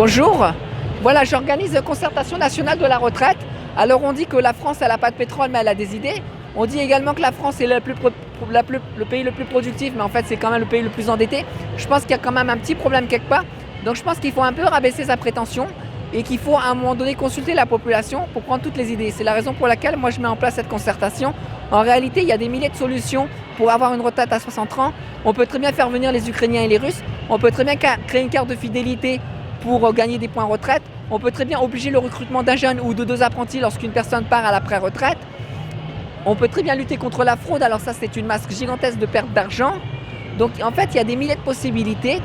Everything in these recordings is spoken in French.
Bonjour, voilà, j'organise la concertation nationale de la retraite. Alors on dit que la France elle n'a pas de pétrole mais elle a des idées. On dit également que la France est le pays le plus productif, mais en fait c'est quand même le pays le plus endetté. Je pense qu'il y a quand même un petit problème quelque part. Donc je pense qu'il faut un peu rabaisser sa prétention et qu'il faut à un moment donné consulter la population pour prendre toutes les idées. C'est la raison pour laquelle moi je mets en place cette concertation. En réalité, il y a des milliers de solutions pour avoir une retraite à 60 ans. On peut très bien faire venir les Ukrainiens et les Russes. On peut très bien créer une carte de fidélité pour gagner des points retraite. On peut très bien obliger le recrutement d'un jeune ou de 2 apprentis lorsqu'une personne part à l'après-retraite. On peut très bien lutter contre la fraude, alors ça c'est une masse gigantesque de perte d'argent. Donc en fait il y a des milliers de possibilités.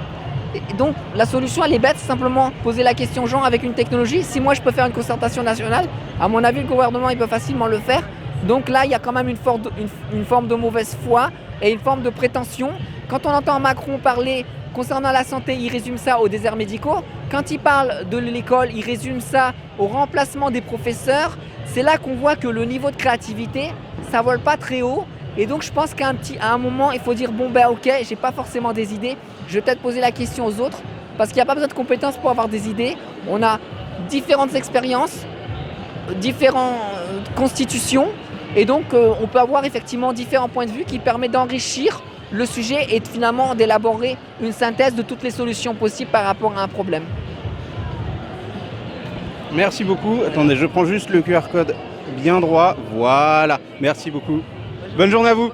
Et donc la solution elle est bête, c'est simplement poser la question aux gens avec une technologie. Si moi je peux faire une concertation nationale, à mon avis le gouvernement il peut facilement le faire. Donc là il y a quand même une forme de mauvaise foi et une forme de prétention. Quand on entend Macron parler concernant la santé, il résume ça aux déserts médicaux. Quand il parle de l'école, il résume ça au remplacement des professeurs. C'est là qu'on voit que le niveau de créativité, ça vole pas très haut. Et donc je pense qu'à un moment, il faut dire bon ben ok, j'ai pas forcément des idées. Je vais peut-être poser la question aux autres parce qu'il n'y a pas besoin de compétences pour avoir des idées. On a différentes expériences, différentes constitutions. Et donc on peut avoir effectivement différents points de vue qui permettent d'enrichir le sujet et finalement d'élaborer une synthèse de toutes les solutions possibles par rapport à un problème. Merci beaucoup. Attendez, je prends juste le QR code bien droit. Voilà. Merci beaucoup. Bonne journée à vous.